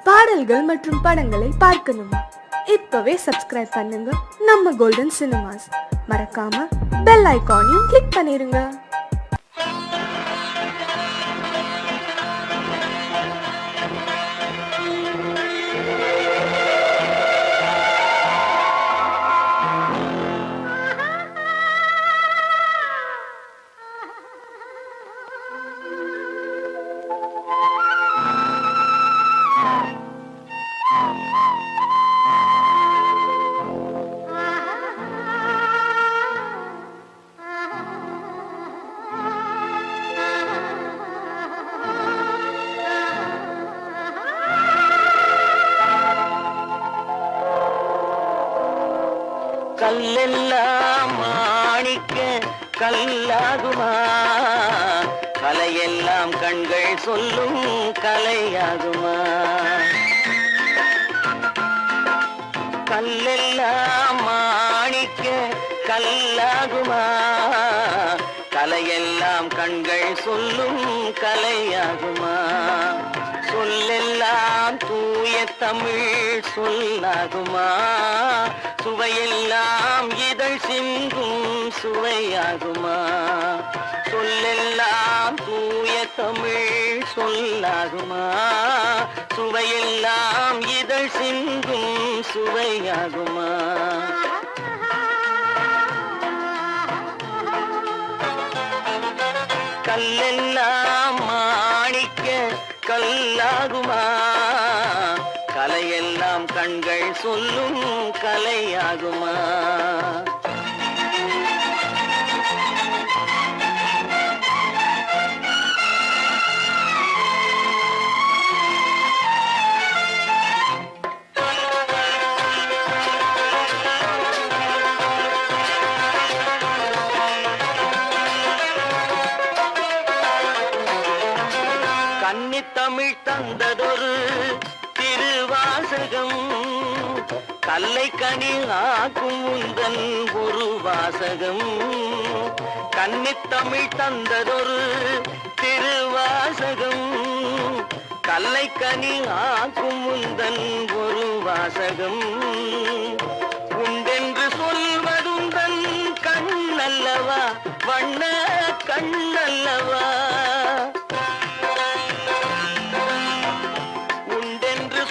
பாடல்கள் மற்றும் படங்களை பார்க்கணுமா? இப்பவே சப்ஸ்கிரைப் பண்ணுங்க நம்ம கோல்டன் சினிமாஸ். மறக்காம பெல் ஐகானையும் கிளிக் பண்ணிருங்க. கல்லெல்லாம் மாணிக்க கல்லாகுமா, கலையெல்லாம் கண்கள் சொல்லும் கலையாகுமா. கல்லெல்லாம் மாணிக்க கல்லாகுமா, கலையெல்லாம் கண்கள் சொல்லும் கலையாகுமா. சொல்லெல்லாம் தூய தமிழ் சொல்லாகுமா, சுவையெல்லாம் இதழ் சிந்தும் சுவையாகுமா. சொல்லெல்லாம் தூய தமிழ் சொல்லாகுமா, சுவையெல்லாம் இதழ் சிந்தும் சுவையாகுமா. கல்லெல்லாம் மாணிக்க கல்லாகுமா, கலையெல்லாம் கண்கள் சொல்லும் கலையாகுமா. கன்னித்தமிழ் தந்ததொரு திருவாசகம், கல்லை கனி ஆக்கும் உந்தன் ஒரு வாசகம். கன்னித்தமிழ் தந்ததொரு திருவாசகம், கல்லை கனி ஆக்கும் உந்தன் ஒரு வாசகம். உண்டென்று சொல்வதுந்தன் கண்ணல்லவா, வண்ண கண்ணல்லவா.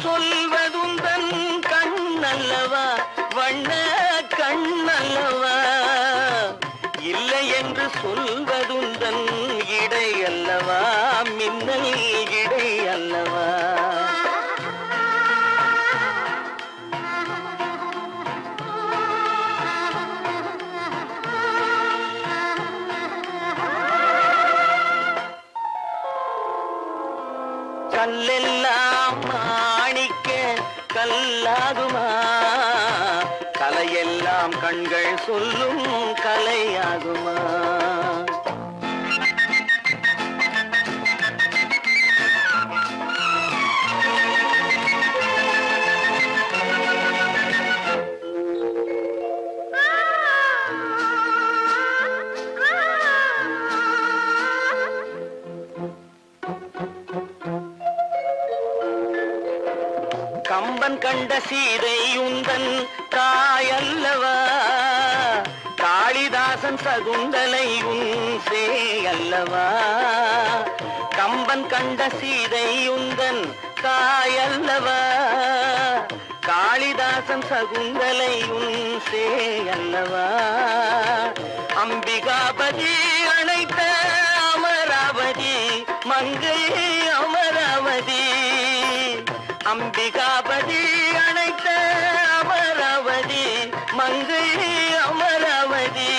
சொல்வதுந்தன் கண்ணல்லவா, வண்ண கண்ணல்லவா. இல்லை என்று சொல்வதுந்தன் இடை அல்லவா, மின்னல் இடை அல்லவா. கல்லெல்லாம் மாணிக்க கல்லாகுமா, கலையெல்லாம் கண்கள் சொல்லும் கலையாகுமா. கம்பன் கண்ட சீதை உந்தன் தாயல்லவா, காளிதாசன் சகுந்தலை உன் சேயல்லவா. கம்பன் கண்ட சீதை உந்தன் தாயல்லவா, காளிதாசன் சகுந்தலை உன் சேயல்லவா. அம்பிகாபதி அணைத்த அமராவதி மங்கை அமராவதி. அம்பிகாபதி அணைத்த அமராவதி மங்கை அமராவதி.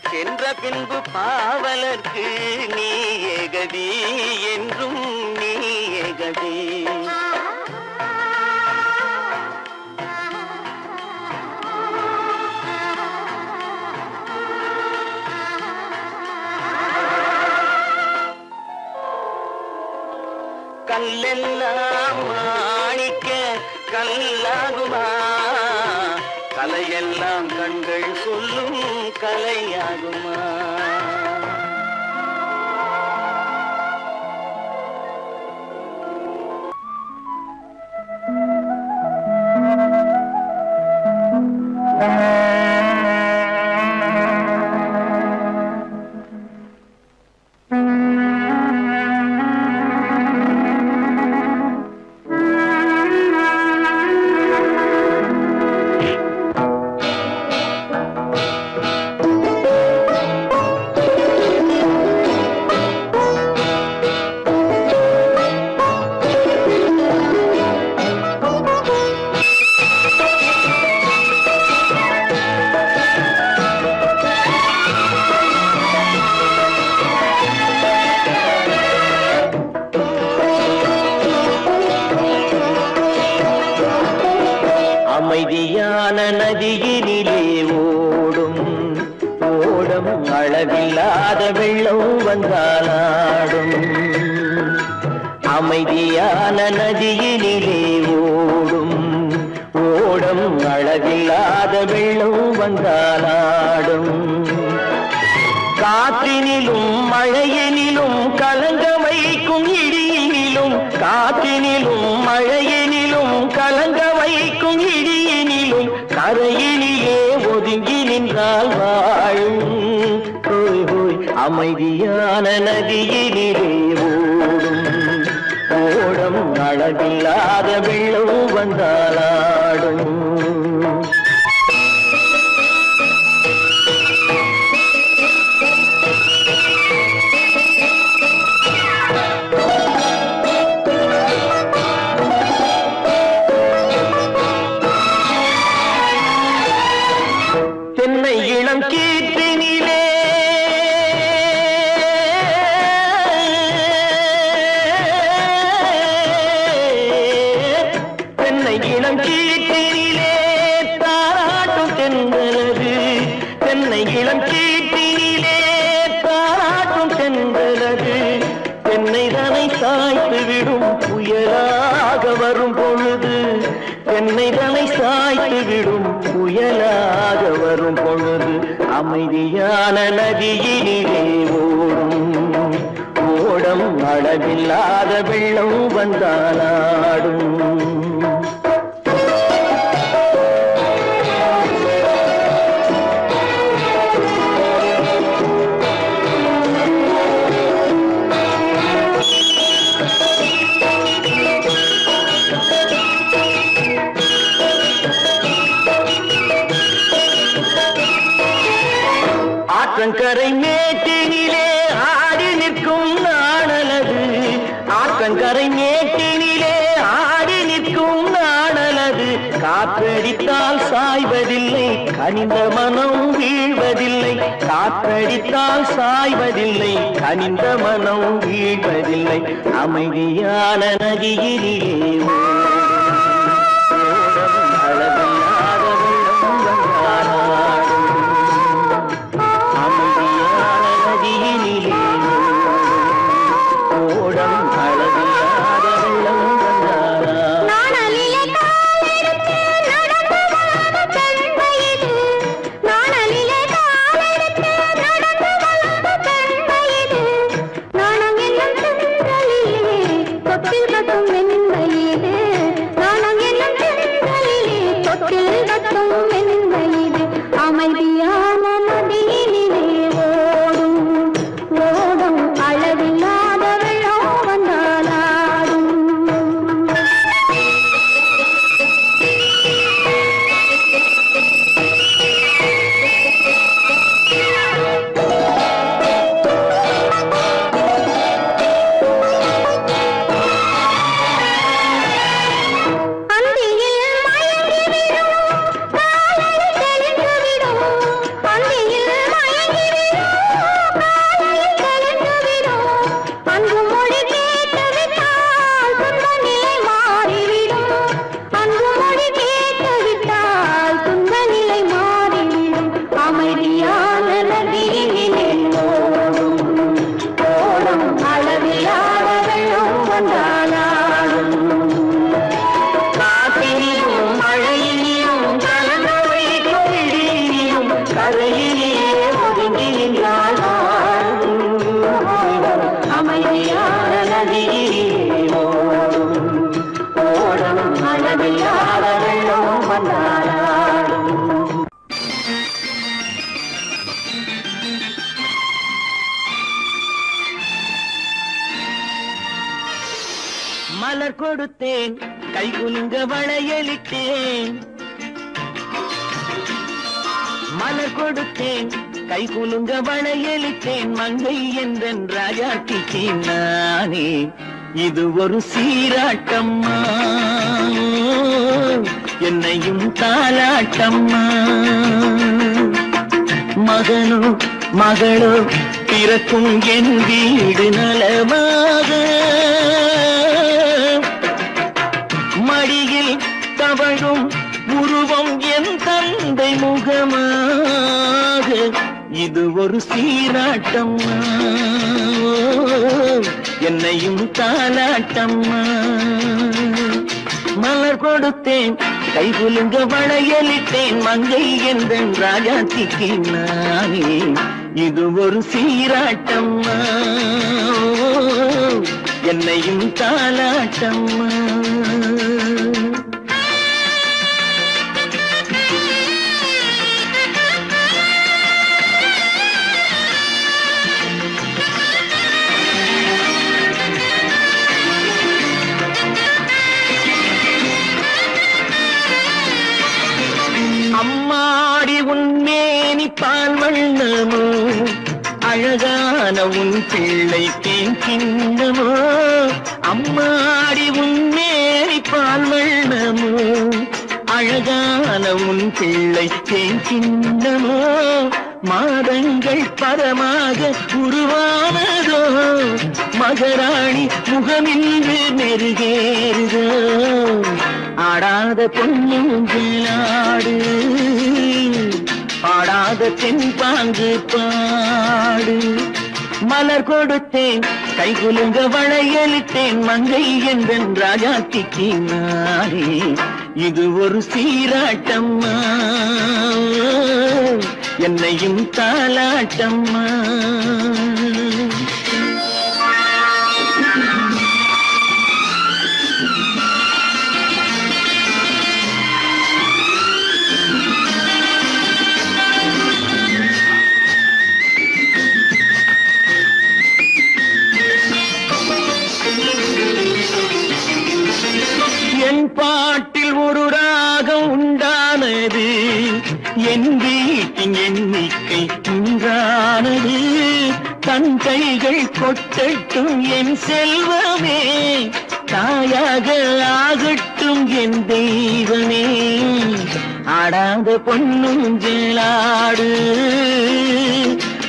சென்ற பின்பு பாவலர்க்கு நீ ஏகதி, என்றும் நீ ஏகதி. கல்லெல்லாம் மாணிக்க கல்லாகுமா, கலையெல்லாம் கண்கள் சொல்லும் கலையாகுமா. அமைதியான நதியினிலே ஓடும் ஓடம் அளவில்லாத வெள்ளம் வந்தாலாடும். அமைதியான நதியினிலே ஓடும் ஓடம் அளவில்லாத வெள்ளம் வந்தாலாடும். காற்றினிலும் மழையினிலும் கலங்க வைக்கும் இடியினிலும், காற்றினிலும் மழையினிலும் கலங்க வைக்கும் இடியினிலும் கரையினிலே ஒதுங்கி நின்றால் வாழும். ஹோய் ஹோய் அமைதியான நதியினிலே ஓடும் ஓடம் அளவில்லாத வெள்ளம் வந்தாலாடும். தென்னை இளம் கீற்றினிலே தென்னை இளம் கீற்றினிலே தாராட்டும் தென்றலது. தென்னை இளம் கீற்றினிலே தாராட்டும் தென்றலது. தென்னை தனை சாய்த்து விடும் புயலாக வரும் பொழுது, தென்னை தனை சாய்த்து விடும் புயலாக வரும் பொழுது அமைதியான நதியினிலே ஓடும் ஓடம் அளவில்லாத வெள்ளம் வந்தாலாடும். ஆற்றங்கரை மேட்டினிலே ஆடி நிற்கும் நாணலது. ஆற்றங்கரை மேட்டினிலே ஆடி நிற்கும் நாணலது. காற்றடித்தால் சாய்வதில்லை, கனிந்த மனம் வீழ்வதில்லை. காற்றடித்தால் சாய்வதில்லை, கனிந்த மனம் வீழ்வதில்லை. அமைதியான நதியினிலே மலர் கொடுத்தேன், கைகுலுங்க வளையலிட்டேன். மலர் கொடுத்தேன், கைகுலுங்க வளையலிட்டேன். மங்கை என்றன் ராஜாத்திக்கு நானே, இது ஒரு சீராட்டம்மா, என்னையும் தாலாட்டம்மா. மகனோ மகளோ பிறக்கும் என் வீடு நலமாக, மடியில் தவழும் உருவம் உருவம் என் தந்தை முகமாக இது ஒரு சீராட்டம்மா என்னையும் தாலாட்டம்மா மலர் கொடுத்தேன் கை குலுங்க வளையலிட்டேன் மங்கை எந்தன் ராஜாத்திக்கு நானே இது ஒரு சீராட்டம்மா என்னையும் தாலாட்டம்மா அம்மாடி உன்மேனி பால் வண்ணமோ அழகான உன் பிள்ளை தேன் கிண்ணமோ அம்மாடி உன்மேனி பால் வண்ணமோ அழகான உன் பிள்ளை தேன் கிண்ணமோ மாதங்கள் பரமாக உருவானதோ மகராணி முகமின்று மெருகேறுதோ ஆடாத பொன்னுங்களாடு பாடாத தென்பாங்கு பாடு மலர் கொடுத்தேன் கை குலுங்க வளையலிட்டேன் மங்கை என்பன் ராஜாத்திக்கு நானே இது ஒரு சீராட்டம்மா என்னையும் தாலாட்டம்மா என் பாட்டில் ஒரு ராகம் உண்டானது என் வீட்டின் எண்ணிக்கை உண்டானது தன் கைகள் கொட்டட்டும் என் செல்வமே தாயாக ஆகட்டும் என் தெய்வமே ஆடாத பொன்னுஞ்சலாடு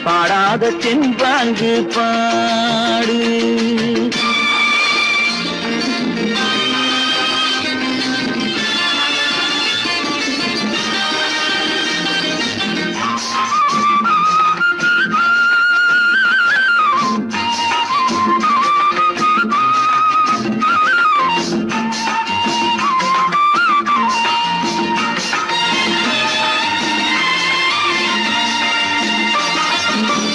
பாடாத தென்பாங்கு பாடு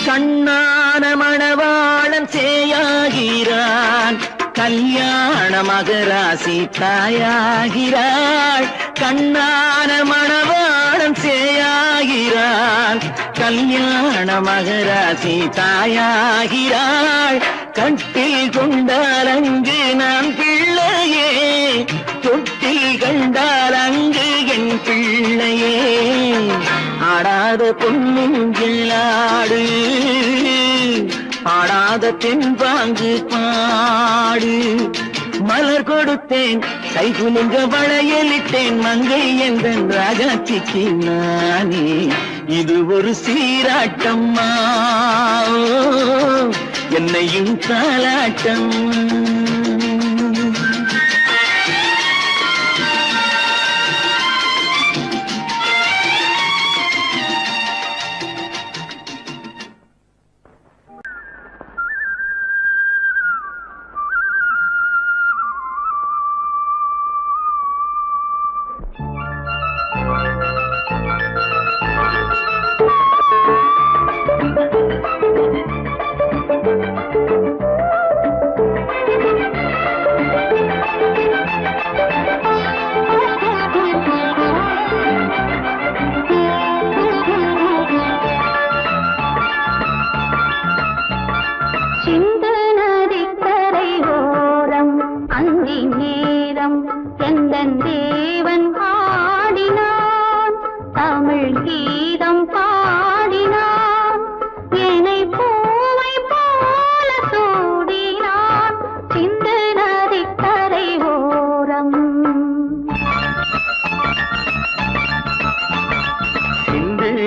கண்ணான மணவாளன் சேயாகிறான் கல்யாண மகராசி தாயாகிறாள் கண்ணான மணவாளன் சேயாகிறான் கல்யாண மகராசி தாயாகிறாள் கட்டில் கொண்டால் அங்கு நான் பிள்ளையே தொட்டில் கண்டால் அங்கு என் பிள்ளையே ஆடாத பொன்னுங்களாடு ஆடாத தென்பாங்கு பாடு மலர் கொடுத்தேன் கை குலுங்க வளையலிட்டேன் மங்கை என்பன் ராஜாத்திக்கு நானே இது ஒரு சீராட்டம்மா என்னையும் தாலாட்டம்மா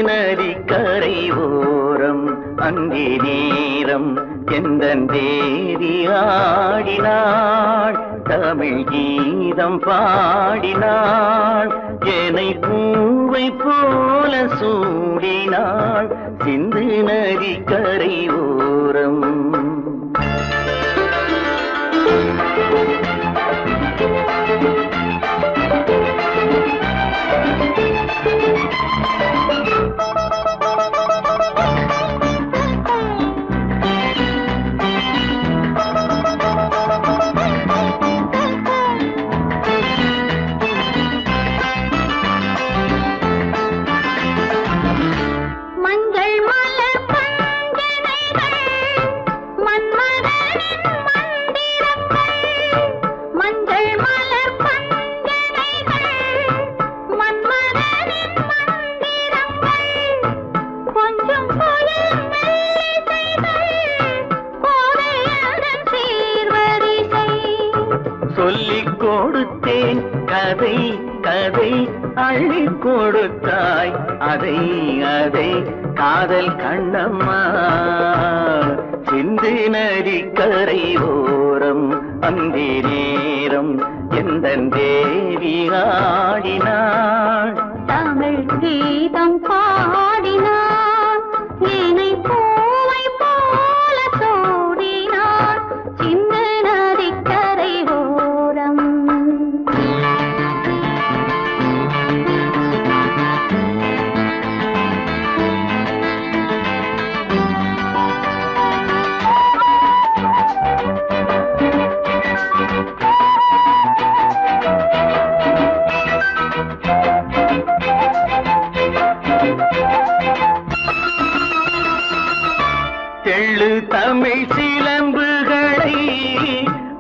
நதிக்கரை ஓரம் அங்கே நேரம் எந்தன் தேவி ஆடினாள் தமிழ் கீதம் பாடினாள் என்னை பூவை போல சூடினாள் சிந்து நதி கரை ஓரம். சொல்லிக் கொடுத்தேன் கதை கதை அள்ளி கொடுத்தாய் அதை அதை காதல் கண்ணம்மா சிந்து நதி கரை ஓரம் அந்தி நேரம் எந்த தேவி ஆடினாள் தமிழ் கீதம் பாடினாள் என்னை பூவை போல சூடினாள் சிந்து நதி கரை ஓரம். தெள்ளு தமிழ் சிலம்புகளை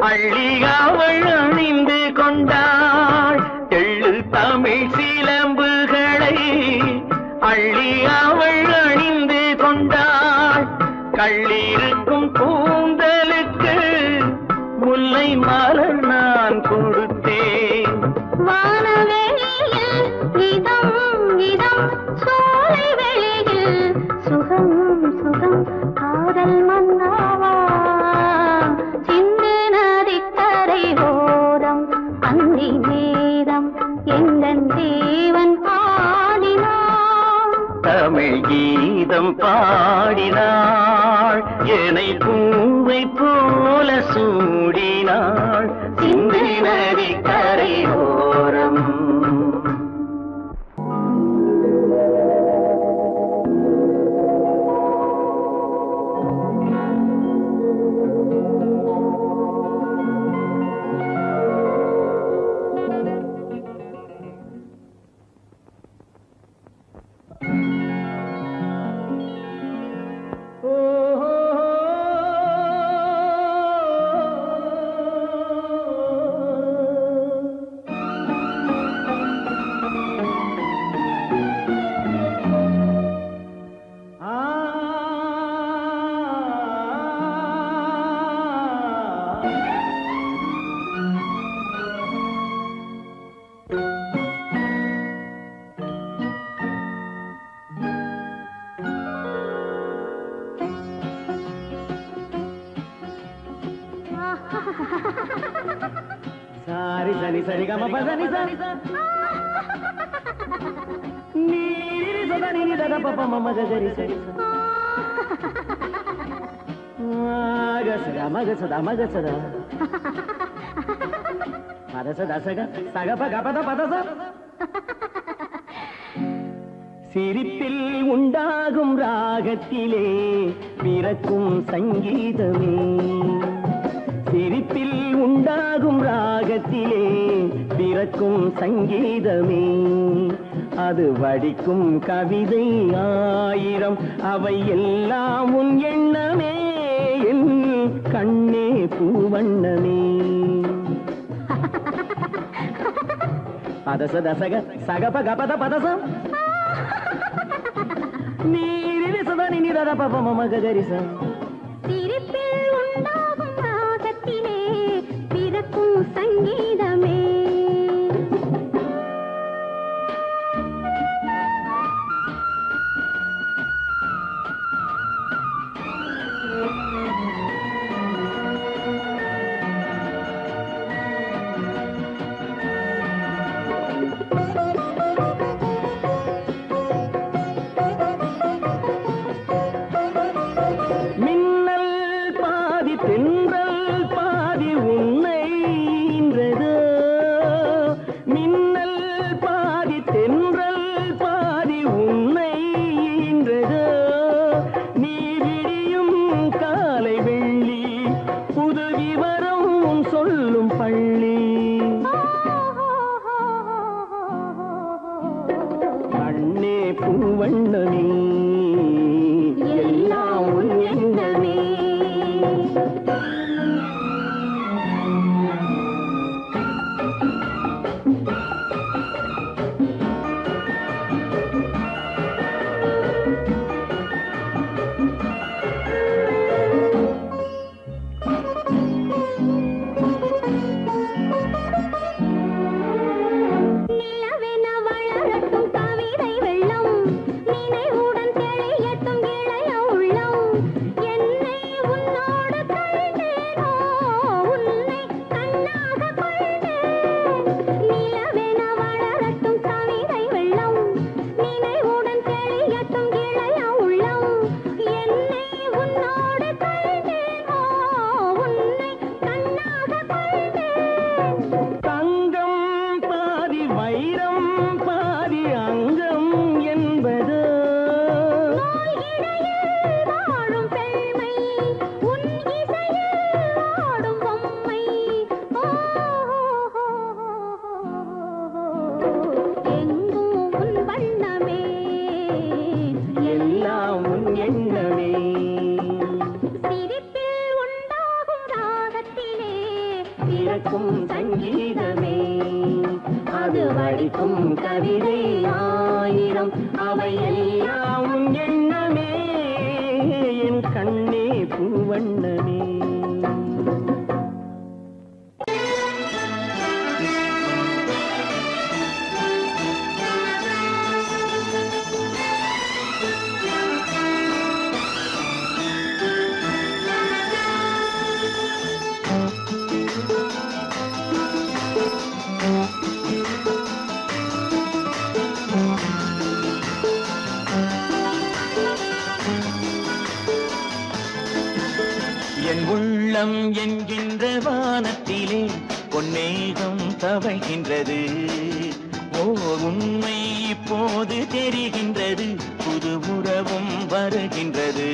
அள்ளி அவள் அணிந்து கொண்டாள். தெள்ளு தமிழ் சிலம்புகளை அள்ளி அவள் அணிந்து கொண்டாள். கள்ளிருக்கும் கூந்தலுக்கு முல்லை மலர் நான் கொடுத்தேன். வானவெளியில் இதம் இதம் சோலை வெளியில் சுகம் சுகம் காதல் மன்னாவா சிந்து நதி கரை ஓரம் அந்தி நேரம் எங்கள் தேவன் பாடினான் தமிழ் கீதம் பாடினாள் என்னை பூவை போல சூடினாள் சிந்து நதி கரை ஓரம். సారి సని సరి గమ పదని సని నీరి సదని ని దద పప మమ గరి సరి మగ సద పద సద సగ సగ పగ పద పద స சிரிப்பில் உண்டாகும் ராகத்திலே பிறக்கும் சங்கீதமே. சிரிப்பில் உண்டாகும் ராகத்திலே பிறக்கும் சங்கீதமே. அது வடிக்கும் கவிதை ஆயிரம் அவை எல்லாம் உன் எண்ணமே என் கண்ணே பூவண்ணமே. பதச தசக சகப கபத பதசம் நீரி சதனி நிதத பப மம கரிச. சிரிப்பில் உண்டாகும் ராகத்திலே பிறக்கும் சங்கீதமே. படிக்கும் கவிதை ஆயிரம் அவை எல்லாம் உன் எண்ணமே என் கண்ணே பூவண்ணமே. என் உள்ளம் என்கின்ற வானத்திலே பொன்னேகம் தவழ்கின்றது. ஓர் உண்மை இப்போது தெரிகின்றது, புது உறவும் வருகின்றது.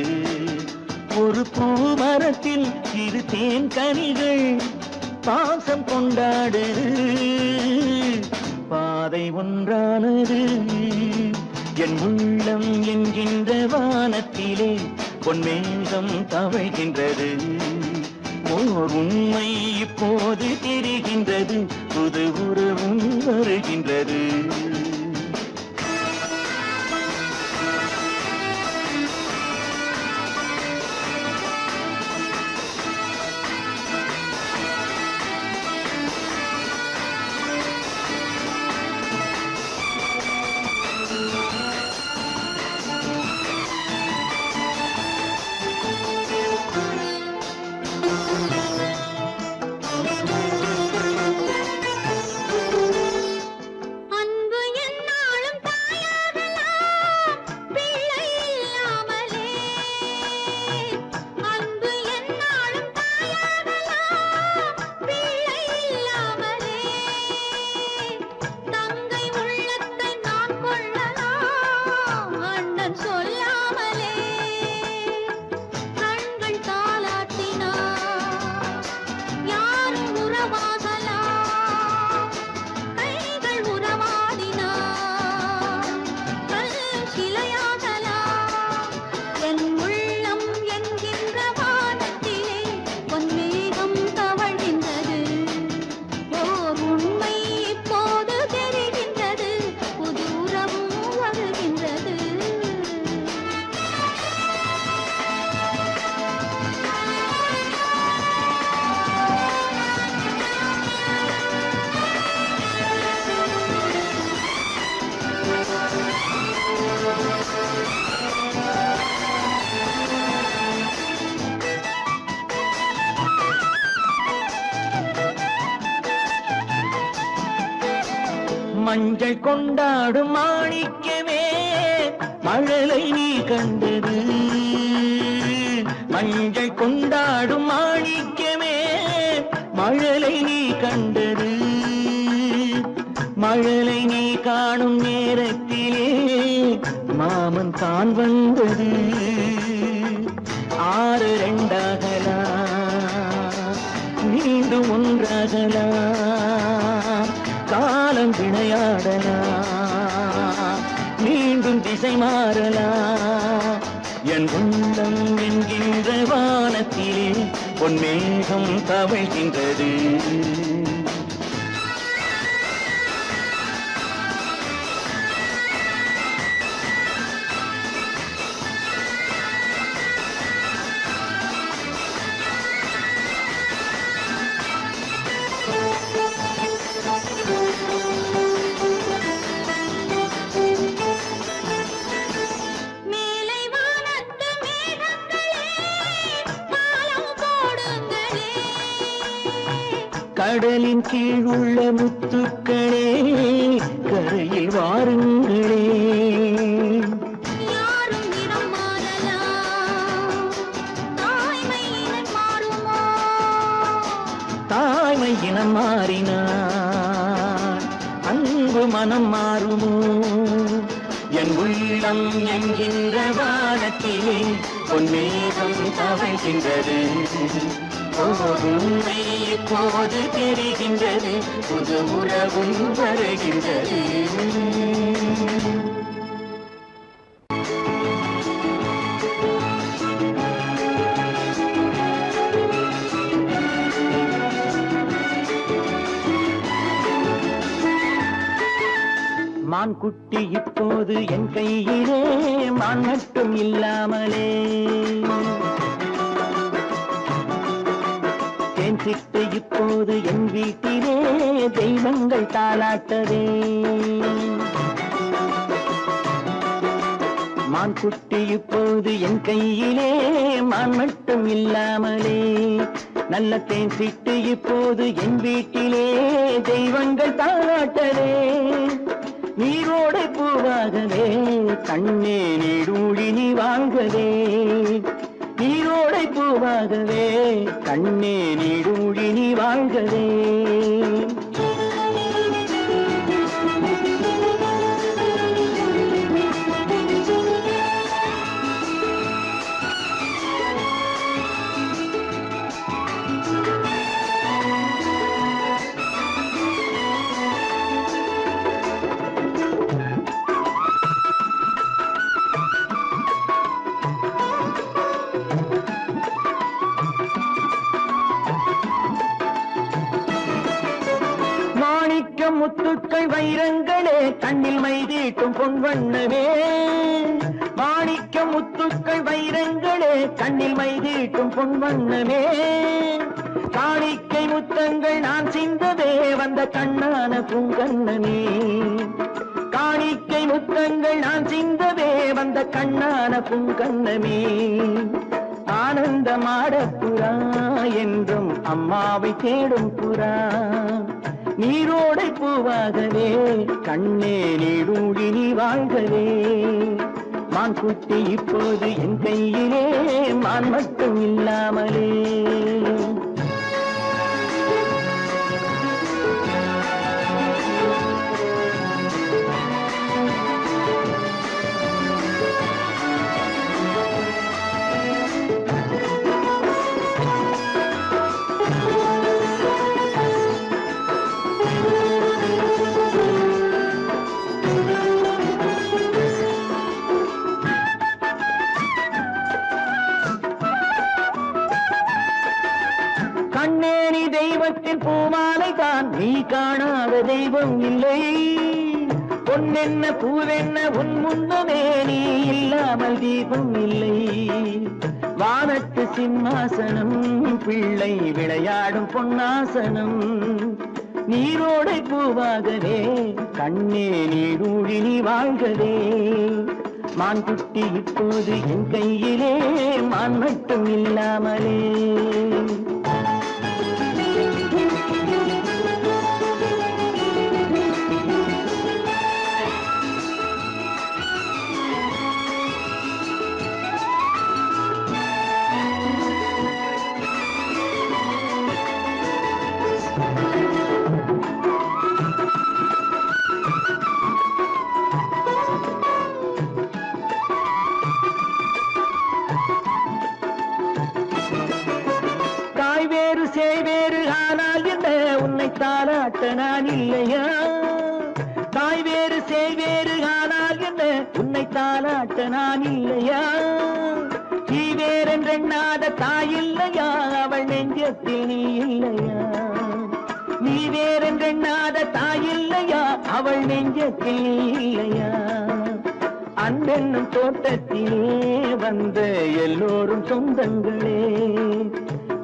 ஒரு பூமரத்தில் இரு தேன் கனிகள் பாசம் கொண்டாடு, பாதை ஒன்றானது. என் உள்ளம் என்கின்ற வானத்திலே பொன்மேகம் தவழ்கின்றது. ஓர் உண்மை இப்போது தெரிகின்றது, புது உறவும் வருகின்றது. மஞ்சள் கொண்டாடும் மாணிக்கமே மழலை நீ கண்டது. மஞ்சள் கொண்டாடும் மாணிக்கமே மழலை நீ கண்டது. மழலை நீ காணும் நேரத்திலே மாமன் தான் வந்தது. 6 2ஆகலாம், மீண்டும் ஒன்றாகலாம். காலம் விளையாடலாம், மீண்டும் திசை மாறலாம். என் உள்ளம் என்கின்ற வானத்திலே பொன்மேகம் தவழ்கின்றது. கடலின் கீழ் உள்ள முத்துக்களே கரையில் வாருங்களே. யாரும் நிறம் மாறலாம், தாய்மை இனம் மாறுமோ? தாய்மை இனம் மாறினார் அன்பு மனம் மாறுமோ? என் உள்ளம் என்கின்ற வானத்திலே பொன்மேகம் தவழ்கின்றது. உண்மை இப்போது தெரிகின்றது, புது உறவும் வருகின்றது. மான் குட்டி இப்போது என் கையிலே, மான் மட்டும் இல்லாமலே. தேன் சிட்டு இப்போது என் வீட்டிலே, தெய்வங்கள் தாலாட்டவே. மான் குட்டி இப்போது என் கையிலே, மான் மட்டும் இல்லாமலே. நல்ல தேன் சிட்டு இப்போது என் வீட்டிலே, தெய்வங்கள் தாலாட்டவே. நீரோடை பூவாகவே, கண்ணே நீடூழி நீ வாழ்கவே. நீரோடை பூவாகவே, கண்ணே நீடூழி நீ வாழ்கவே. முத்துக்கள் வைரங்களே, கண்ணில் மைதீட்டும் பொன்வண்ணமே. மாணிக்க முத்துக்கள் வைரங்களே, கண்ணில் மைதீட்டும் பொன்வண்ணமே. காணிக்கை முத்தங்கள் நான் சிந்ததே, வந்த கண்ணான பூங்கண்ணமே. காணிக்கை முத்தங்கள் நான் சிந்ததே, வந்த கண்ணான பூங்கண்ணமே. ஆனந்தமாட புறா என்றும் அம்மாவை தேடும் புறா. நீரோடை பூவாகவே, கண்ணே நீடூழி நீ வாழ்கவே. மான் குட்டி இப்போது என் கையிலே, மான் மட்டும் இல்லாமலே. கண்ணே நீ தெய்வத்தின் பூமாலை தான், நீ காணாத தெய்வம் இல்லை. பொன்னென்ன பூவென்ன உன் முன்னமே, நீ இல்லாமல் தீபம் இல்லை. வானத்து சிம்மாசனம், பிள்ளை விளையாடும் பொன்னாசனம். நீரோடை பூவாகவே, கண்ணே நீடூழி நீ வாழ்கவே. மான் குட்டி இப்போது என் கையிலே, மான் மட்டும் இல்லாமலே. சேவேறு ஆனால் என்ன, உன்னை தாலாட்ட நான் இல்லையா? தாய் வேறு சேவேறு ஆனால் என்ன, உன்னை தாலாட்ட நான் இல்லையா? நீ வேறென்றெண்ணாத தாய் இல்லையா, அவள் நெஞ்சத்தில் நீ இல்லையா? நீ வேறென்றெண்ணாத தாய் இல்லையா, அவள் நெஞ்சத்தில் நீ இல்லையா? அன்பென்னும் தோட்டத்திலே வந்த எல்லோரும் சொந்தங்களே.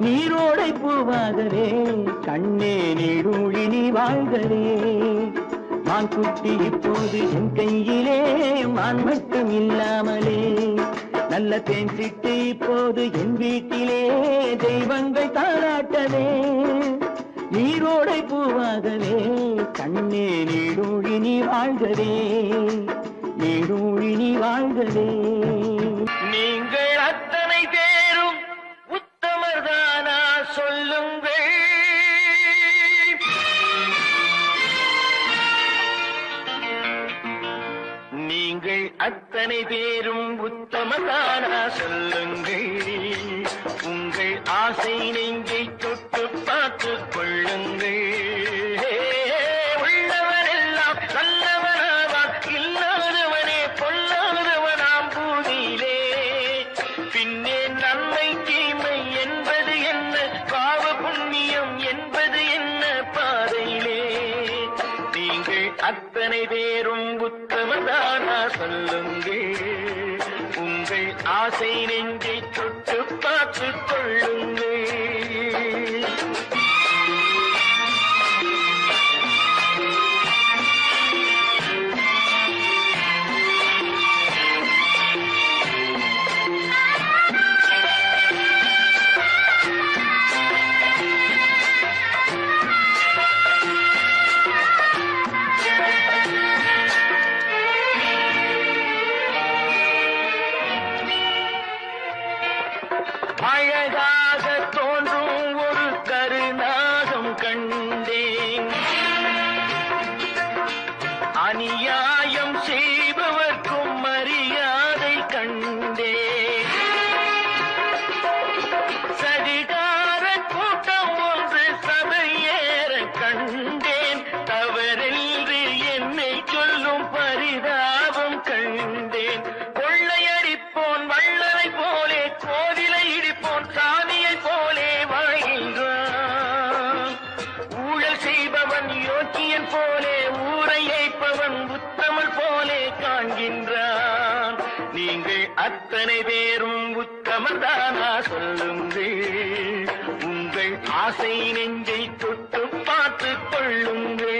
நீரோடை பூவாகவே, கண்ணே நீடூழி நீ வாழ்கவே. மான் குட்டி இப்போது என் கையிலே, மான் மட்டும் இல்லாமலே. நல்ல தேன் சிட்டு இப்போது என் வீட்டிலே, தெய்வங்கள் தாலாட்டவே. நீரோடை பூவாகவே, கண்ணே நீடூழி நீ வாழ்கவே. நீடூழி நீ வாழ்கவே. நீங்கள் அத்தனை பேரும் உத்தமர்தானா சொல்லுங்கள். நீங்கள் அத்தனை பேரும் உத்தமர்தானா சொல்லுங்கள். உங்கள் ஆசை நெஞ்சை தொட்டு பார்த்துக் கொள்ளுங்கள். உள்ளவனெல்லாம் நல்லவனாவான், இல்லாதவனே பொல்லாதவனாம் பூதியிலே. பின்னே நன்மை தீமை என்பது என்ன, பாவ புண்ணியம் என்பது என்ன பாதையிலே. நீங்கள் அத்தனை பேரும் உத்தமதானா சொல்லுங்கள். உங்கள் ஆசை நெஞ்சை தொட்டு பார்த்துக் கொள்ளுங்கள். அழகாக தோன்றும் ஒரு கருநாகம் கண்டேன். அநியாயம் செய்பவர்க்கும் மரியாதை கண்டேன். சதிகார கூட்டம் ஒன்று சபையேற கண்டேன். தவறென்று என்னை சொல்லும் பரிதாபம் கண்டேன். கொள்ளையடிப்போன் வள்ளலை போலே கோவிலை இடிப்போன் சாமியை போலே வாழ்கின்றான். ஊழல் செய்பவன் யோக்கியன் போலே ஊரை ஏய்ப்பவன் உத்தமல் போலே காண்கின்றான். நீங்கள் அத்தனை பேரும் உத்தமதானா சொல்லுங்கள். உங்கள் ஆசை நெஞ்சை தொட்டு பார்த்துக் கொள்ளுங்கள்.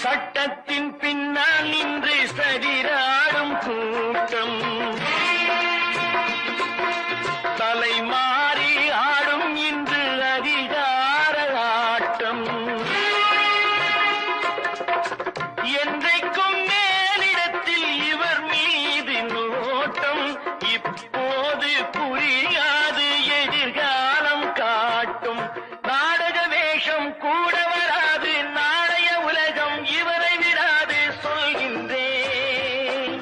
சட்டத்தின் பின்னால் நின்று சதிராடும் கூட்டம் தலைமாறி ஆடும் இன்று அதிகார ஆட்டம். என்றைக்கும் மேலிடத்தில் இவர் மீது நோட்டம். இப்போது புரியாது எதிர்காலம் காட்டும். நாடக வேஷம் கூட வராது. நாளைய உலகம் இவரை விடாது சொல்கின்றேன்.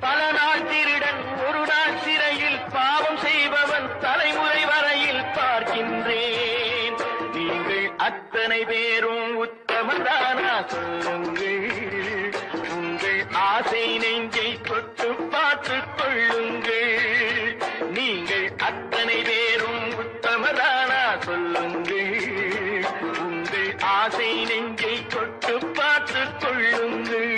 பல நாள் திருடன் ஒரு நாள் சிறையில் பாவம் செய்பவன் தலைமுறை வரையில் பார்க்கின்றேன். நீங்கள் அத்தனை பேரும் உத்தமதானா சொல்லுங்கள். உங்கள் ஆசை நெஞ்சை தொட்டு பார்த்துக் கொள்ளுங்கள். நீங்கள் அத்தனை பேரும் உத்தமதானா சொல்லுங்கள். உங்கள் ஆசை நெஞ்சை தொட்டு பார்த்துக் கொள்ளுங்கள்.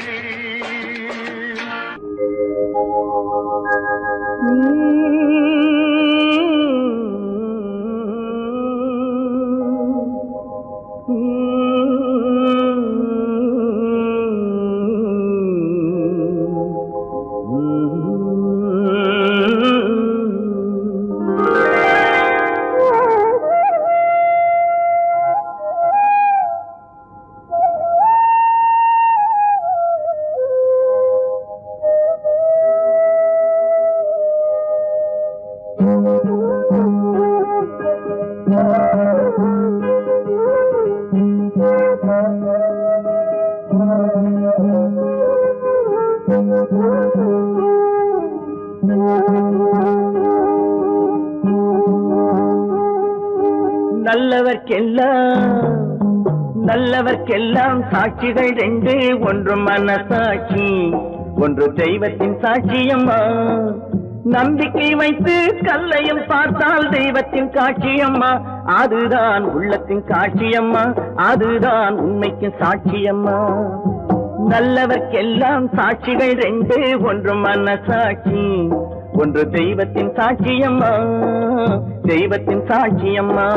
நல்லவர்க்கெல்லாம் சாட்சிகள் ரெண்டு. ஒன்று மனசாட்சி, ஒன்று தெய்வத்தின் சாட்சியம்மா. நம்பிக்கை வைத்து கல்லையும் பார்த்தால் தெய்வத்தின் காட்சியம்மா. அதுதான் உள்ளத்தின் காட்சியம்மா. அதுதான் உண்மைக்கு சாட்சியம்மா. நல்லவர்க்கெல்லாம் சாட்சிகள் ரெண்டு. ஒன்று மனசாட்சி, ஒன்று தெய்வத்தின் சாட்சியம்மா. தெய்வத்தின் சாட்சியம்மா.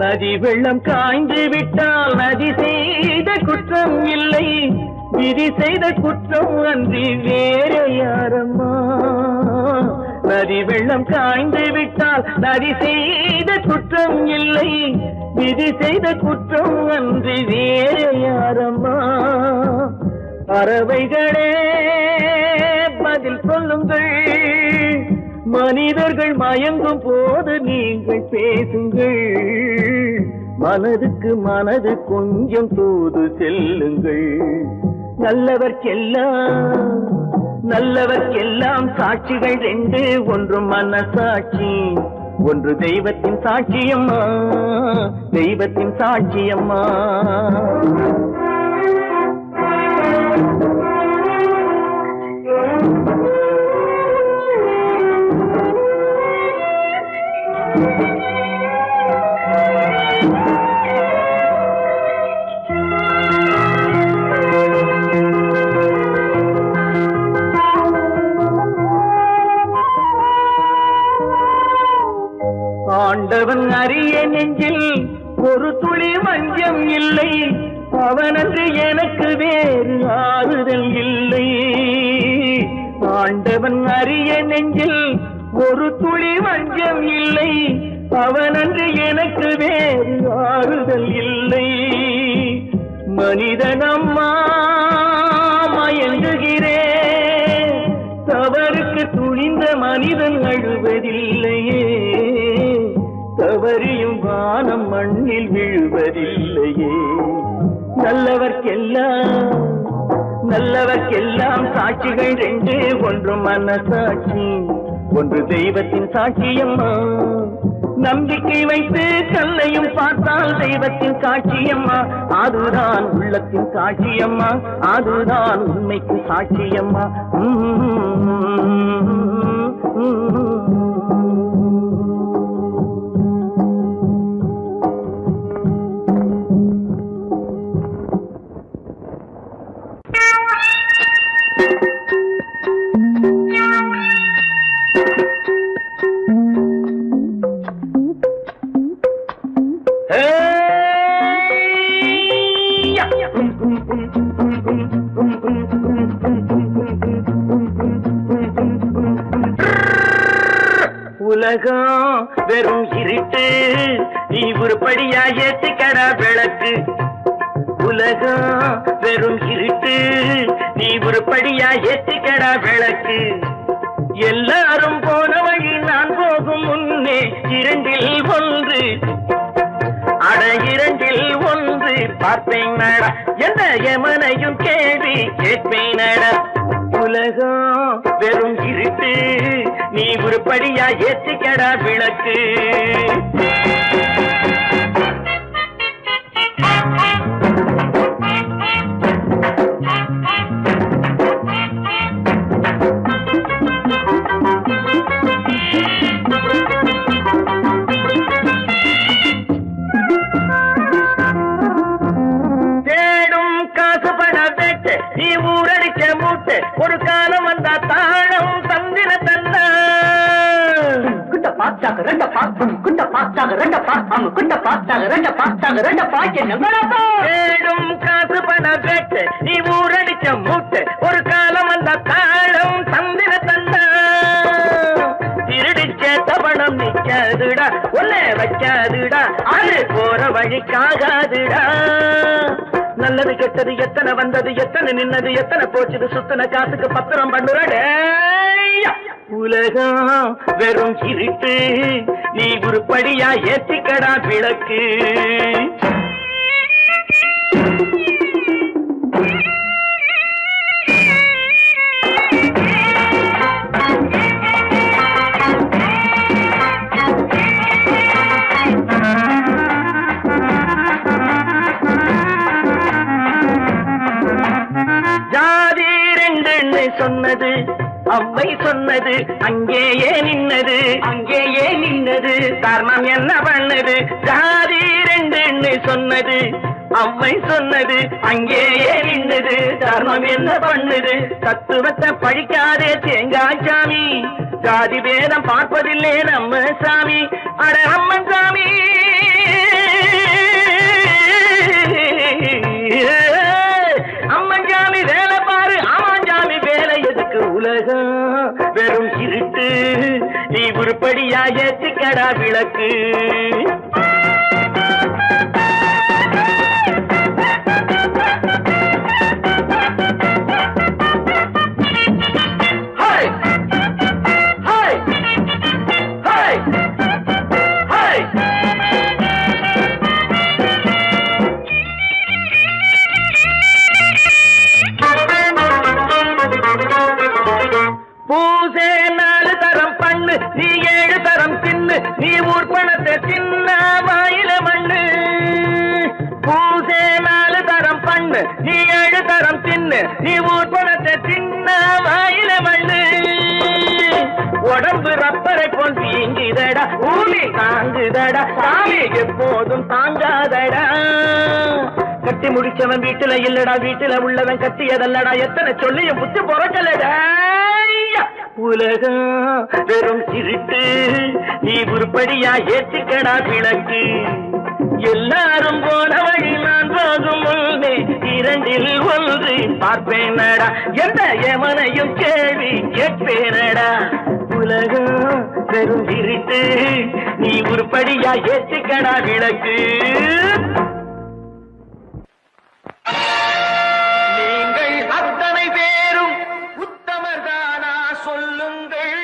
நதி வெள்ளம் காய்ந்து விட்டால் நதி சேர விதி செய்த குற்றம் அன்றி வேற யாரம்மா நதி வெள்ளம் காய்ந்து விட்டால் நதி செய்த குற்றம் இல்லை விதி செய்த குற்றம் அன்றி வேற யாரம்மா பறவைகளே பதில் சொல்லுங்கள் மனிதர்கள் மயங்கும் போது நீங்கள் பேசுங்கள் மனதுக்கு மனது கொஞ்சம் தூது செல்லுங்கள் நல்லவர்க்கெல்லாம் சாட்சிகள் ரெண்டு ஒன்று மனசாட்சி ஒன்று தெய்வத்தின் சாட்சியம்மா தெய்வத்தின் சாட்சியம்மா ஆண்டவன் அறிய நெஞ்சில் ஒரு துளி வஞ்சம் இல்லை அவனன்று எனக்கு வேறு ஆறுதல் இல்லை ஆண்டவன் அறிய நெஞ்சில் ஒரு துளி வஞ்சம் இல்லை அவனன்று எனக்கு வேறு ஆறுதல் இல்லை மனிதனம்மா மயங்குகிறேன் தவறுக்கு துணிந்த மனிதன் அழுவதில்லையே தவறியும் வானம் மண்ணில் விழுவதில்லையே நல்லவர்க்கெல்லாம் சாட்சிகள் ரெண்டு ஒன்று மனசாட்சி ஒன்று தெய்வத்தின் சாட்சியம்மா நம்பிக்கை வைத்து கல்லையும் பார்த்தால் தெய்வத்தின் சாட்சியம்மா அதுதான் உள்ளத்தின் சாட்சியம்மா அதுதான் உண்மைக்கு சாட்சியம்மா உலகம் வெறும் இருட்டு நீ உருப்படியா ஏத்திக்கடா விளக்கு உலகம் வெறும் இருட்டு நீ உருப்படியா ஏத்திக்கடா விளக்கு எல்லாரும் போன வழி நான் போகும் முன்னே இரண்டில் ஒன்று அட இரண்டில் ஒன்று பார்ப்பேன் நட எந்த எமனையும் கேள்வி கேட்பேன் நட உலகம் வெறும் இருட்டு நீ உருப்படியா ஏத்திக்கடா விளக்கு ஒரு காலம் வந்தா தாழம் தந்திர தந்தா குட்ட பாச்சாக ரெண்ட பாக்கும் குட்ட பாச்சாக ரெண்ட பாக்காம குட்ட பாச்சாக ரெண்ட பாச்சாக ரெண்ட பாக்க தேடும் காசு பண கேட்டு நீ ஊரடிச்ச மூட்டு ஒரு காலம் வந்தா தாழம் தந்திர தந்தா திருடிச்ச தவணம் நிக்காதுடா ஒல்ல வைக்காதுடா அது போற வழிக்காகாதுடா நல்லது கெட்டது எத்தனை வந்தது எத்தனை நின்னது எத்தனை போச்சுது சுத்தன காசுக்கு பத்திரம் பண்ணுறாட உலகம் வெறும் இருட்டு நீ உருப்படியா ஏத்திக்கடா விளக்கு சொன்னது அவ்வை சொன்னது அங்கேயே நின்னது தர்மம் என்ன பண்ணது ஜாதி ரெண்டு சொன்னது அவ்வை சொன்னது அங்கேயே நின்னது தர்மம் என்ன பண்ணுது தத்துவத்தை படிக்காதே தேங்காய் சாமி ஜாதி வேதம் பார்ப்பதில்லை நம்ம சாமி அட அம்மன் சாமி அம்மன் சாமி நீ உருப்படியா ஏற்றிக்கடா விளக்கு. பூசே 4 தரம் பண்ணு, நீ 7 தரம் தின்னு, நீ ஊர் பணத்தை சின்ன வாயில மண்ணு. பூசே 4 தரம் பண்ணு, நீ 7 தரம் தின்னு, நீ ஊர் பணத்தை சின்ன வாயில மண்ணு. உடம்பு ரப்பரை போல் வீங்குதடா, பூமி தாங்குதடா, சாமி எப்போதும் தாங்காதடா. கட்டி முடிச்சவன் வீட்டுல இல்லடா, வீட்டுல உள்ளவன் கட்டியதல்லடா, எத்தனை சொல்லியும் புத்தி பொறக்கலடா. உலகம் வெறும் இருட்டு, நீ உருப்படியா ஏற்றிக்கடா விளக்கு. எல்லாரும் போன வழி நான் போகும் முன்னே 2 ஒன்று பார்ப்பேனடா, எந்த எவனையும் கேள்வி கேட்பேனடா. உலகம் வெறும் இருட்டு, நீ உருப்படியா ஏற்றிக்கடா விளக்கு. நீங்கள் அத்தனை பேரும் உத்தமர்தானா சொல்லுங்கள்.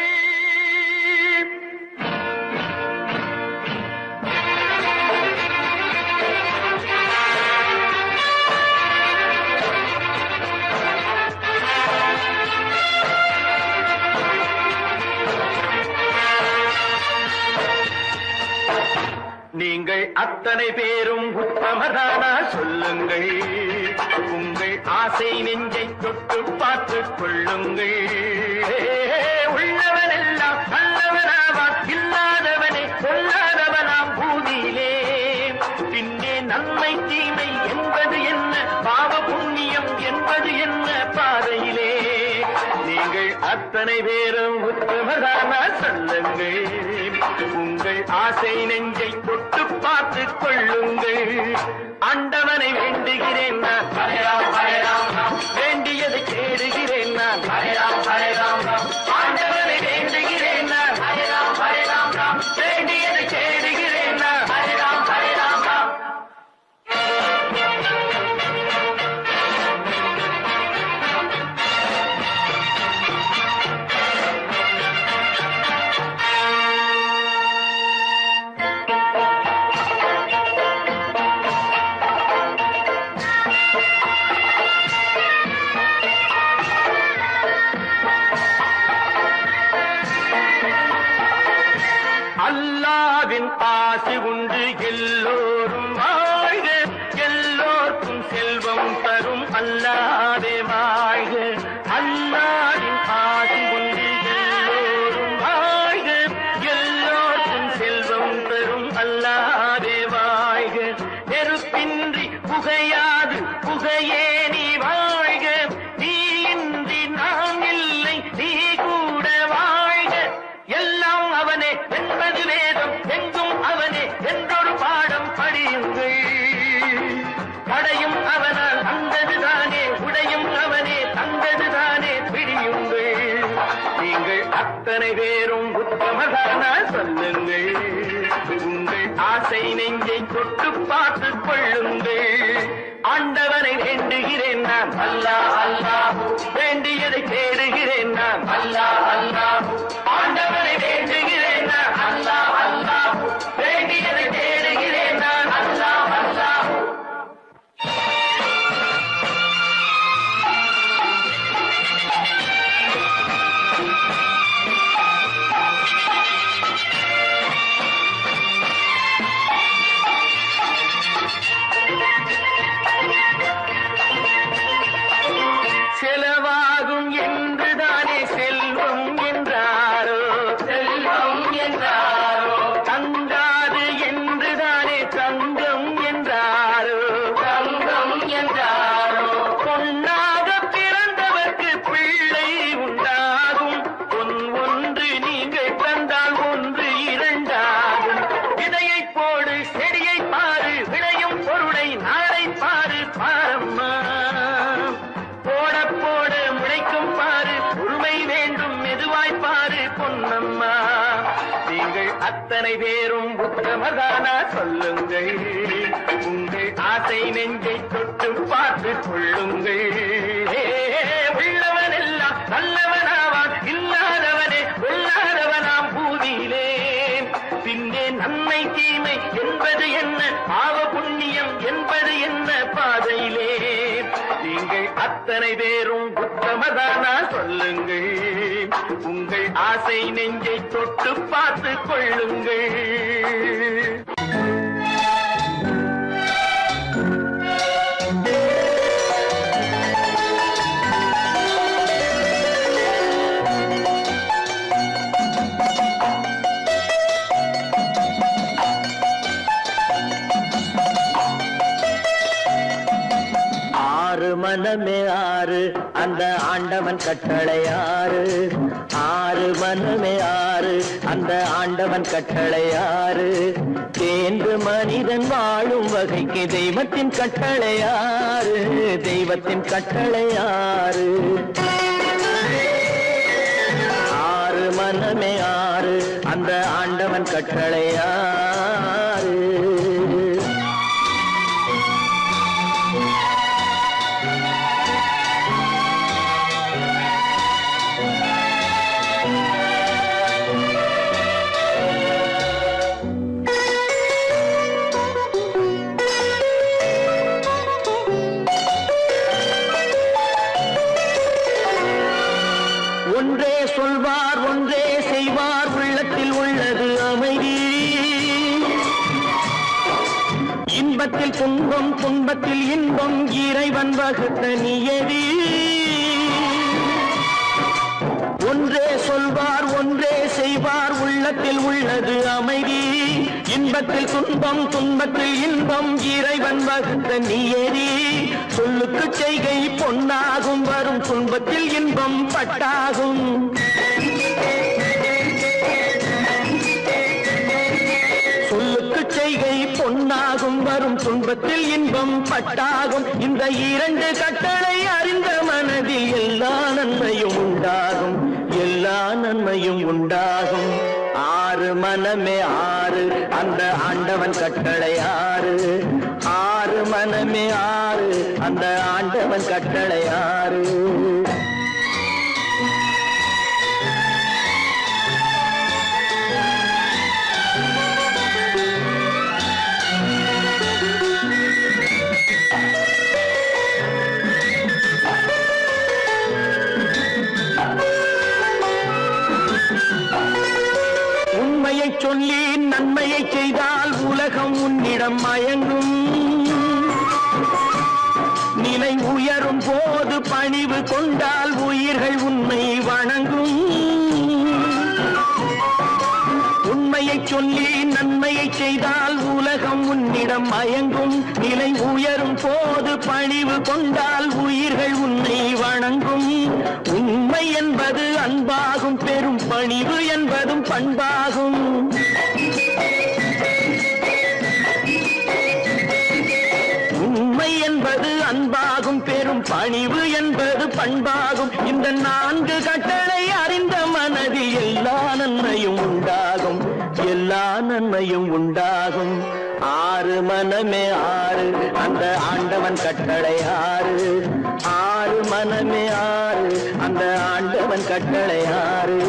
நீங்கள் அத்தனை பேரும் உத்தமதானா சொல்லுங்கள். உங்கள் ஆசை நெஞ்சை தொட்டு பார்த்துக் கொள்ளுங்கள். உள்ளவனெல்லாம் நல்லவனாவான், இல்லாதவனே சொல்லாதவனாம் பூமியிலே. பின்னே நன்மை தீமை என்பது என்ன, பாவ புண்ணியம் என்பது என்ன பாதையிலே. நீங்கள் அத்தனை பேரும் உத்தமதானா சொல்லுங்கள். உங்கள் ஆசை நெஞ்சை தொட்டு பார்த்துக் கொள்ளுங்கள். ஆண்டவனை வேண்டுகிறேன் நான், வேண்டியதை தேடுகிறேன் நான். ஆண்டவனை வேண்டுகிறேன் நான், வேண்டியதை தேடுகிறேன் நான். அல்லாவின் ஆசி உண்டு எல்லோரும் வாழ்க, எல்லோருக்கும் செல்வம் தரும் அல்லாவே வாழ்க. அல்லாவின் ஆசி உண்டு எல்லோரும் வாழ்க, எல்லோருக்கும் செல்வம் தரும் அல்லாவே வாழ்க. நெருப்பின்றி புகையாது, புகையே நீ வாழ்க. நீ இன்றி நான் இல்லை, நீ கூட வாழ்க. எல்லாம் அவனே என்பது வேதம், எங்கும் அவனே என்றொரு பாடம் படியுங்கள். படையும் அவனால் வந்ததுதானே, உடையும் அவனே தந்ததுதானே பிடியுங்கள். நீங்கள் அத்தனை பேரும் உத்தமதானா சொல்லுங்கள். உங்கள் ஆசை நெஞ்சை தொட்டு பார்த்துக் கொள்ளுங்கள். ஆண்டவனை வேண்டுகிறேன் நான், அல்லாஹ் அல்லாஹ், வேண்டியதை தேடுகிறேன் நான், அல்லாஹ் அல்லாஹ். ஆண்டவனை வேண்டுகிறேன் நான், அல்லாஹ் அல்லாஹ், வேண்டியதை தேடுகிறேன் நான், அல்லாஹ் அல்லாஹ். செலவாகும் அத்தனை பேரும் உத்தமதானா சொல்லுங்கள், உங்கள் ஆசை நெஞ்சை தொட்டு பார்த்து கொள்ளுங்கள். உள்ளவன் எல்லாம் நல்லவனாவான், இல்லாதவனே கொள்ளாதவனாம் பூதியிலே. பின்னே நன்மை தீமை என்பது என்ன, பாவ புண்ணியம் என்பது என்ன பாதையிலே. நீங்கள் அத்தனை பேரும் உத்தமதானா சொல்லுங்கள், உங்கள் ஆசை நெஞ்சை தொட்டு பார்த்து கொள்ளுங்கள். மனமே ஆறு அந்த ஆண்டவன் கட்டளை ஆறு, ஆறு மனமே ஆறு அந்த ஆண்டவன் கட்டளை ஆறு. தேர்ந்து மனிதன் வாழும் வகைக்கு தெய்வத்தின் கட்டளை ஆறு, தெய்வத்தின் கட்டளை ஆறு. ஆறு மனமே ஆறு அந்த ஆண்டவன் கட்டளை ஆறு. ஒன்றே சொல்வார் ஒன்றே செய்வார், உள்ளத்தில் உள்ளது அமைதி. இன்பத்தில் துன்பம் துன்பத்தில் இன்பம் இறைவன் வகுத்த நியதி. ஒன்றே சொல்வார் ஒன்றே செய்வார், உள்ளத்தில் உள்ளது அமைதி. இன்பத்தில் துன்பம் துன்பத்தில் இன்பம் இறைவன் வகுத்த நியதி. சொல்லுக்கு செய்கை பொன்னாகும், வரும் துன்பத்தில் இன்பம் பட்டாகும். சொல்லுக்கு செய்கை பொன்னாகும், வரும் துன்பத்தில் இன்பம் பட்டாகும். இந்த இரண்டு கட்டளை அறிந்த மனதில் எல்லா நன்மையும் உண்டாகும், எல்லா நன்மையும் உண்டாகும். ஆறு மனமே ஆறு அந்த ஆண்டவன் கட்டளை ஆறு, ஆறு மனமே ஆறு அந்த ஆண்டவன் கட்டளை ஆறு. உண்மையை சொல்லி நன்மையை செய்தால் உலகம் உன்னிடம் மயங்கும். நிலை உயரும் போது பணிவு கொண்டால் உயிர்கள் உன்னை வணங்கும். உண்மையை சொல்லி நன்மையை செய்தால் உலகம் உன்னிடம் மயங்கும். நிலை உயரும் போது பணிவு கொண்டால் உயிர்கள் உன்னை வணங்கும். உண்மை என்பது அன்பாகும், பெரும் பணிவு என்பதும் பண்பாகும். உண்மை என்பது அன்பாகும், பெரும் பணிவு என்பது பண்பாகும். இந்த நான்கு கட்டளை அறிந்த மனதில் எல்லா நன்மையும் உண்டாகும், எல்லா நன்மையும் உண்டாகும். ஆறு மனமே ஆறு அந்த ஆண்டவன் கட்டளை ஆறு, ஆறு மனமே ஆறு அந்த ஆண்டவன் கட்டளை ஆறு.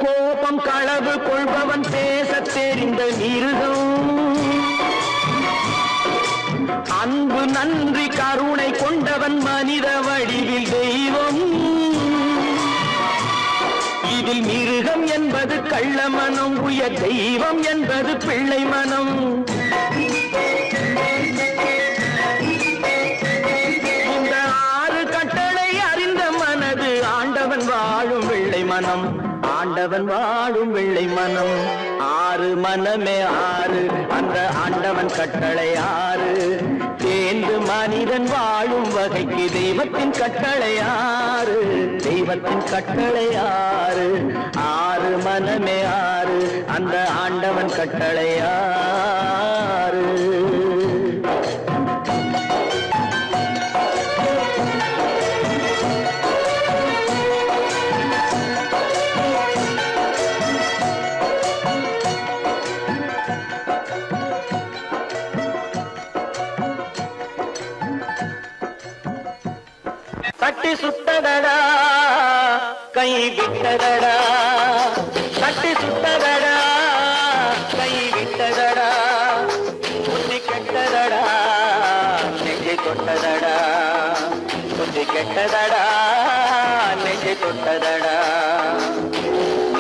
கோபம் களவு கொள்பவன் பேச தெரிந்த மிருகம். அன்பு நன்றி கருணை கொண்டவன் மனித வடிவில் தெய்வம். இதில் மிருகம் என்பது கள்ள மனம், உயர் தெய்வம் என்பது பிள்ளை மனம். இந்த ஆறு கட்டளை அறிந்த மனது ஆண்டவன் வாழும் வெள்ளை மனம், ஆண்டவன் வாழும் வெள்ளை மனம். ஆறு மனமே ஆறு அந்த ஆண்டவன் கட்டளை ஆறு. தேர்ந்து மனிதன் வாழும் வகைக்கு தெய்வத்தின் கட்டளையாறு, தெய்வத்தின் கட்டளையாறு. ஆறு மனமே ஆறு, அந்த ஆண்டவன் கட்டளையாறு. தட்டி சுட்டதடா கை விட்டதடா, தட்டி சுட்டதடா கை விட்டதடா, புத்தி கெட்டதடா நெஞ்சை தொட்டதடா, புத்தி கெட்டதடா நெஞ்சை தொட்டதடா.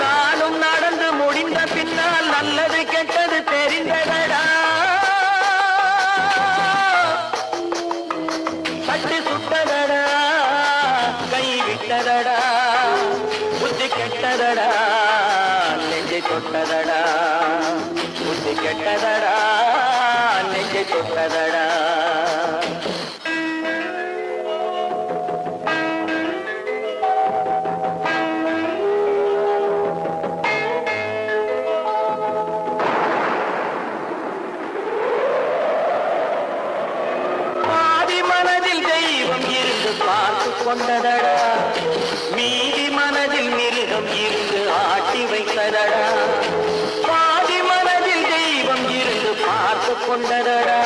நானும் நடந்து முடிந்த பின்னால் நல்லது கெட்டது தெரிந்ததடா. தட்டி சுட்டதடா கை விட்டதடா, புத்தி கெட்டதடா நெஞ்சை தொட்டதடா, புத்தி கெட்டதடா நெஞ்சை தொட்டதடா. மனதில் தெய்வம் இருந்து பார்த்து கொண்டதடா, மீதி மனதில் மிருகம் இருந்து ஆட்டி வைத்ததடா. பாதி மனதில் தெய்வம் இருந்து பார்த்து கொண்டதடா,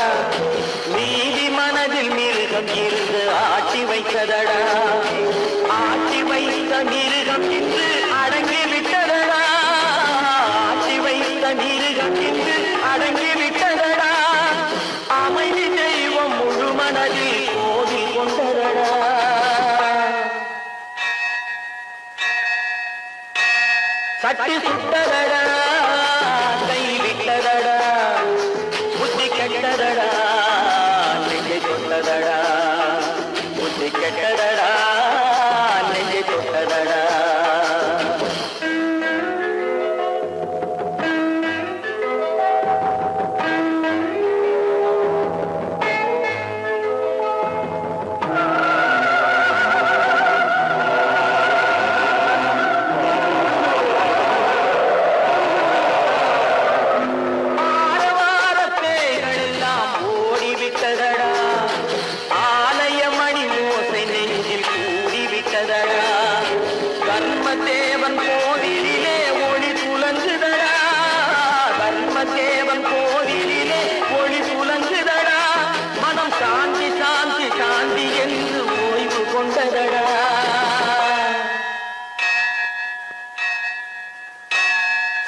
மீதி மனதில் மிருகம் இருந்து ஆட்டி வைத்ததடா. ஆட்டி வைத்த மிருகம் இன்று அடங்கி விட்டதடா, ஆட்டி வைத்த மிருகம் இன்று அடங்கி விட்டதடா. அமைதி தெய்வம் முழு மனதில் கோவில் கொண்டதடா. சட்டி சுட்டதடா கை விட்டதடா, புத்தி கெட்டதடா நெஞ்சை தொட்டதடா, புத்தி கெட்டதடா நெஞ்சை தொட்டதடா. தர்மதேவன் கோவிலிலே ஒளி துலங்குதடா, தர்மதேவன் கோவிலிலே ஒளி துலங்குதடா. மனம் சாந்தி சாந்தி சாந்தி என்று ஓய்வு கொண்டதடா.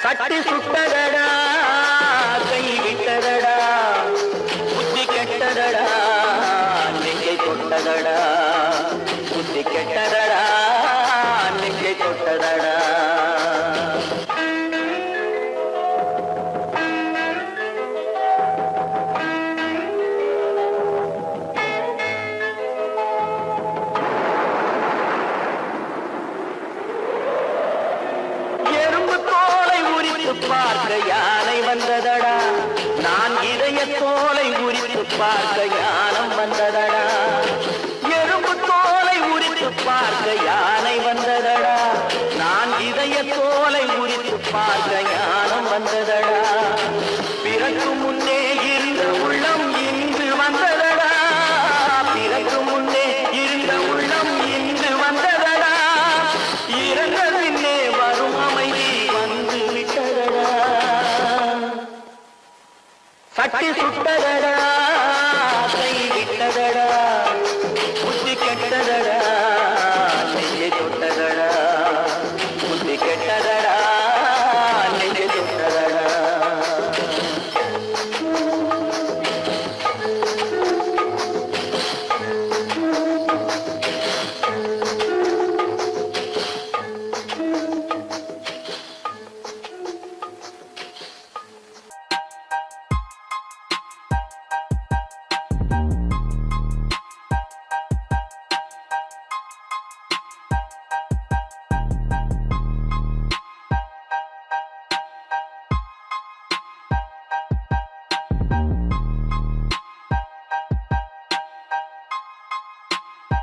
சட்டி சுட்டதடா கை விட்டதடா, புத்தி கெட்டதடா நெஞ்சை தொட்டதடா, புத்தி கெட்டதடா நெஞ்சை தொட்டதடா. எறும்பு தோலை உரித்து பார்க்க யானை வந்ததடா, நான் இதய தோலை உரித்து பார்க்க யானம் வந்ததடா. எறும்பு தோலை உரித்து பார்க்க யானை வந்ததடா, நான் இதய தோலை உரித்து பார்க்க யானம் வந்ததடா. பிறகு முன்னே இருந்த உள்ளம் இன்று வந்ததடா, பிறகு முன்னே இருந்த உள்ளம் இன்று வந்ததடா. இறந்த பின்னே வரும் அமைதி வந்து விட்டதடா. சட்டி சுட்டதடா